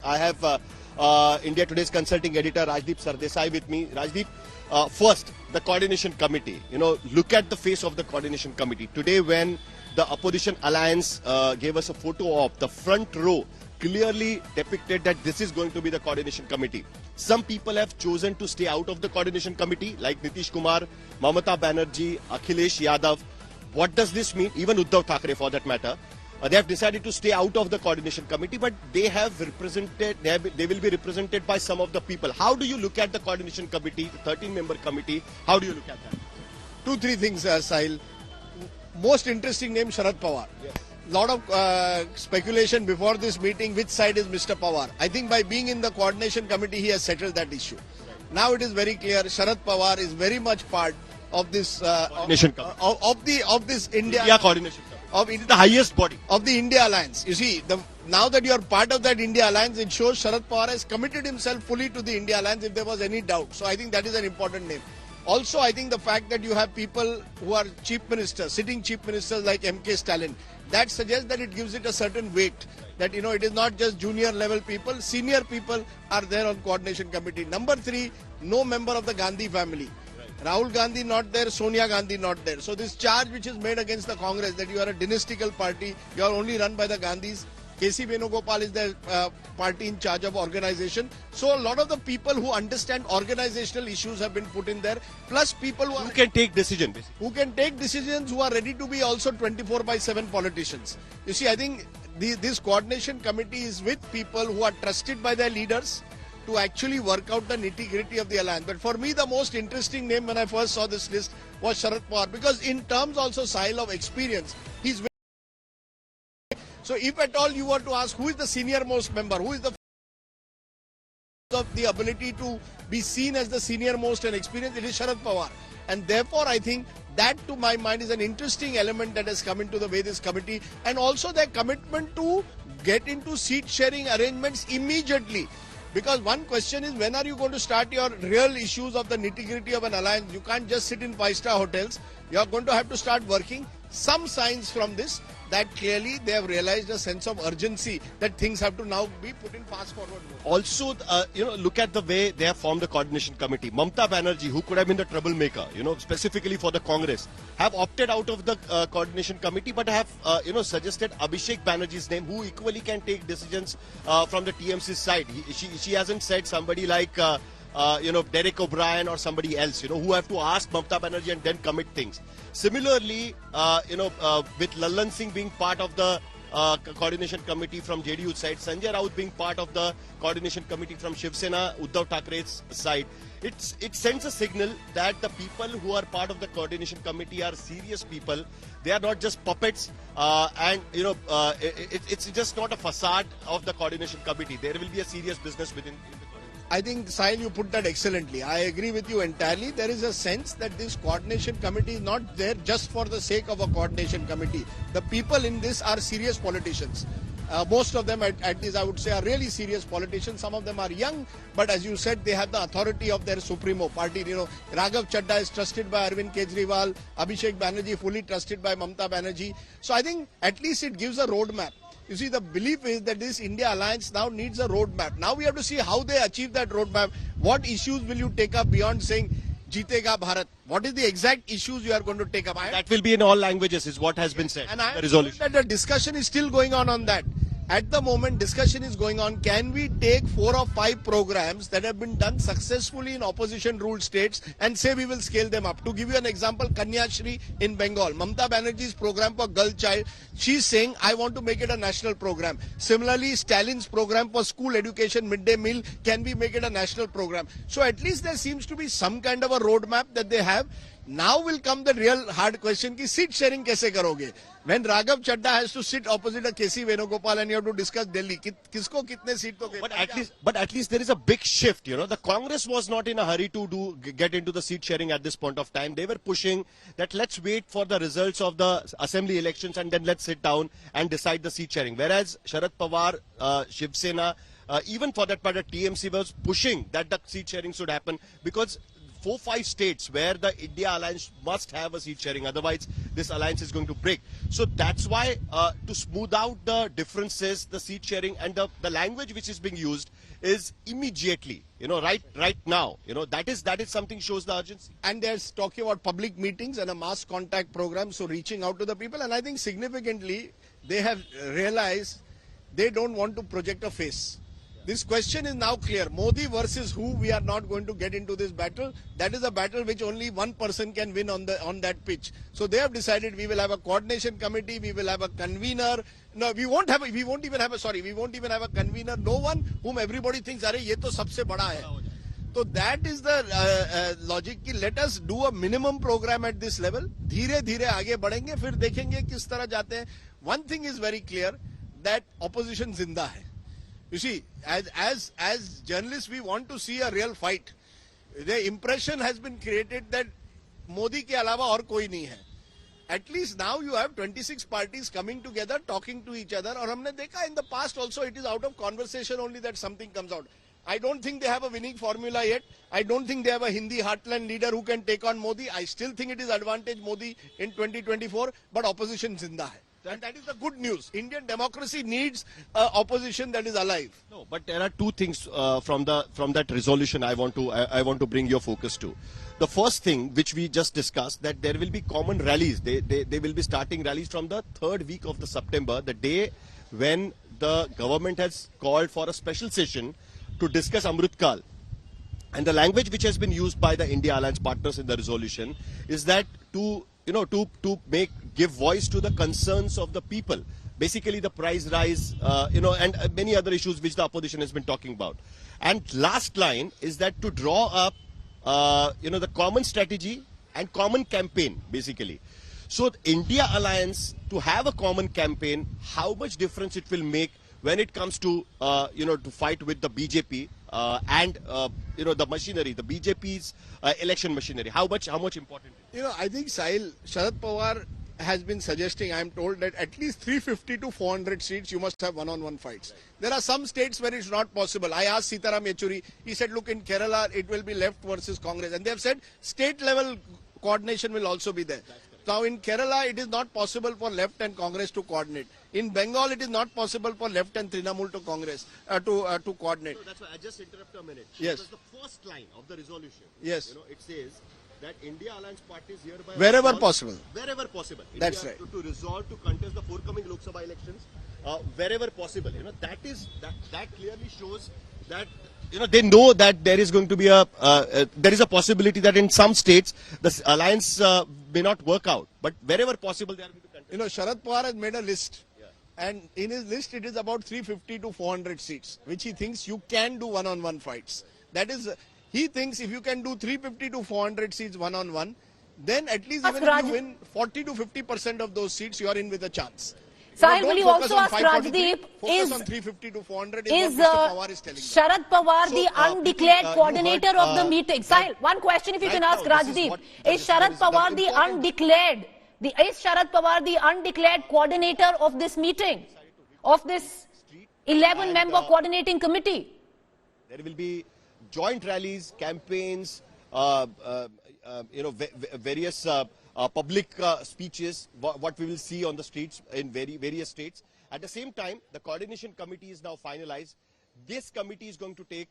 I have India Today's consulting editor Rajdeep Sardesai with me. Rajdeep, first, the coordination committee. Look at the face of the coordination committee. Today when the opposition alliance gave us a photo of the front row, clearly depicted that this is going to be the coordination committee. Some people have chosen to stay out of the coordination committee, like Nitish Kumar, Mamata Banerjee, Akhilesh Yadav. What does this mean? Even Uddhav Thackeray, for that matter. They have decided to stay out of the coordination committee, but they have represented. They will be represented by some of the people. How do you look at the coordination committee, the 13-member committee? How do you look at that? Two, three things, Sahil. Most interesting name, Sharad Pawar. Yes. Lot of speculation before this meeting, which side is Mr. Pawar. I think by being in the coordination committee, he has settled that issue. Right. Now it is very clear, Sharad Pawar is very much part of this coordination of this India coordination committee. It is the highest body of the India Alliance. You see, now that you are part of that India Alliance, it shows Sharad Pawar has committed himself fully to the India Alliance if there was any doubt. So I think that is an important name. Also, I think the fact that you have people who are chief ministers, sitting chief ministers like M.K. Stalin, that suggests that it gives it a certain weight. That, it is not just junior level people, senior people are there on coordination committee. Number 3, no member of the Gandhi family. Rahul Gandhi not there, Sonia Gandhi not there. So this charge which is made against the Congress that you are a dynastical party, you are only run by the Gandhis. K.C. Venugopal is the party in charge of organization. So a lot of the people who understand organizational issues have been put in there. Plus people who can take decisions. Who can take decisions, who are ready to be also 24/7 politicians. You see, I think this coordination committee is with people who are trusted by their leaders to actually work out the nitty-gritty of the alliance. But for me, the most interesting name when I first saw this list was Sharad Pawar, because in terms also, Sahil, of experience, he's. So if at all you were to ask who is the senior most member, who is the ability to be seen as the senior most and experienced, it is Sharad Pawar. And therefore, I think that to my mind is an interesting element that has come into the way this committee, and also their commitment to get into seat sharing arrangements immediately. Because one question is, when are you going to start your real issues of the nitty-gritty of an alliance? You can't just sit in 5-star hotels. You are going to have to start working. Some signs from this that clearly they have realized a sense of urgency that things have to now be put in fast forward mode. Also, look at the way they have formed the coordination committee. Mamata Banerjee, who could have been the troublemaker, specifically for the Congress, have opted out of the coordination committee, but have, suggested Abhishek Banerjee's name, who equally can take decisions from the TMC side. She hasn't said somebody like, Derek O'Brien or somebody else, who have to ask Mamata Banerjee and then commit things. Similarly, with Lallan Singh being part of the coordination committee from JDU side, Sanjay Raut being part of the coordination committee from Shiv Sena, Uddhav Thackeray's side, it sends a signal that the people who are part of the coordination committee are serious people. They are not just puppets, it's just not a facade of the coordination committee. There will be a serious business within the coordination. I think, Sahil, you put that excellently. I agree with you entirely. There is a sense that this coordination committee is not there just for the sake of a coordination committee. The people in this are serious politicians. Most of them, at least I would say, are really serious politicians. Some of them are young, but as you said, they have the authority of their supremo party. Raghav Chadha is trusted by Arvind Kejriwal, Abhishek Banerjee fully trusted by Mamata Banerjee. So I think at least it gives a roadmap. You see, the belief is that this India Alliance now needs a roadmap. Now we have to see how they achieve that roadmap. What issues will you take up beyond saying, Jeetega Bharat? What is the exact issues you are going to take up? That will be in all languages, is what has been said. And I resolution. That the discussion is still going on that. At the moment, discussion is going on. Can we take 4 or 5 programs that have been done successfully in opposition-ruled states and say we will scale them up? To give you an example, Kanya Shri in Bengal, Mamata Banerjee's program for girl child, she's saying, I want to make it a national program. Similarly, Stalin's program for school education, midday meal, can we make it a national program? So at least there seems to be some kind of a roadmap that they have. Now will come the real hard question, ki seat sharing kaise karoge? When Raghav Chadha has to sit opposite a K.C. Venugopal and you have to discuss Delhi, kisko kitne seat doge? But at least there is a big shift, The Congress was not in a hurry to get into the seat sharing at this point of time. They were pushing that let's wait for the results of the assembly elections and then let's sit down and decide the seat sharing. Whereas Sharad Pawar, Shiv Sena, even for that matter, TMC was pushing that the seat sharing should happen, because 4-5 states where the India alliance must have a seat sharing. Otherwise, this alliance is going to break. So that's why to smooth out the differences, the seat sharing and the language which is being used is immediately, right now. That is something shows the urgency. And they're talking about public meetings and a mass contact program, so reaching out to the people. And I think significantly, they have realized they don't want to project a face. This question is now clear. Modi versus who, we are not going to get into this battle. That is a battle which only one person can win on that pitch. So they have decided we will have a coordination committee, we will have a convener. No, we won't even have a convener. No one whom everybody thinks, "Arey, ye to sabse bada hai." So that is the logic ki let us do a minimum program at this level. धीरे धीरे आगे बढ़ेंगे, फिर देखेंगे किस तरह जाते हैं. One thing is very clear, that opposition जिंदा है. You see, as journalists, we want to see a real fight. The impression has been created that Modi के अलावा और कोई नहीं है. At least now you have 26 parties coming together, talking to each other. और हमने देखा in the past also, it is out of conversation only that something comes out. I don't think they have a winning formula yet. I don't think they have a Hindi heartland leader who can take on Modi. I still think it is advantage Modi in 2024, but opposition zinda hai. And that is the good news. Indian democracy needs opposition that is alive. No, but there are two things from that resolution I want to bring your focus to. The first thing which we just discussed, that there will be common rallies. They will be starting rallies from the third week of the September, the day when the government has called for a special session to discuss Amritkal. And the language which has been used by the India Alliance partners in the resolution is that to give voice to the concerns of the people. Basically the price rise, and many other issues which the opposition has been talking about. And last line is that to draw up, the common strategy and common campaign, basically. So the India Alliance, to have a common campaign, how much difference it will make when it comes to, to fight with the BJP and, the machinery, the BJP's election machinery. How much important? I think Sahil, Sharad Pawar has been suggesting, I am told, that at least 350 to 400 seats you must have one-on-one fights. There are some states where it's not possible. I asked Sitaram Yechuri, he said, look, in Kerala, it will be left versus Congress. And they have said state level coordination will also be there. Now in Kerala, it is not possible for left and Congress to coordinate. In Bengal, it is not possible for left and Trinamool to Congress to coordinate. So that's why I just interrupt a minute. Yes. Because the first line of the resolution, yes, it says that India Alliance parties hereby wherever possible. Wherever possible. That's India right. To resolve to contest the forthcoming Lok Sabha elections wherever possible. That clearly shows that they know that there is going to be there is a possibility that in some states the alliance may not work out, but wherever possible they are going to contest. Sharad Pawar has made a list, and in his list it is about 350 to 400 seats, which he thinks you can do one-on-one fights. That is, he thinks if you can do 350 to 400 seats one-on-one, then at least even if you win 40 to 50% of those seats, you are in with a chance. Sahil, will you also ask Rajdeep, is on 350 to 400 is what Mr. Pawar is telling Sharad Pawar the undeclared coordinator of the meeting? Sahil, one question if you can ask Rajdeep. Is Sharad Pawar the undeclared coordinator of this meeting, of this 11-member coordinating committee? There will be joint rallies, campaigns, various public speeches, what we will see on the streets in various states. At the same time, the coordination committee is now finalized. This committee is going to be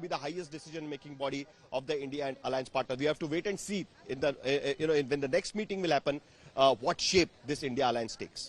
the highest decision-making body of the India Alliance partner. We have to wait and see when the next meeting will happen, what shape this India Alliance takes.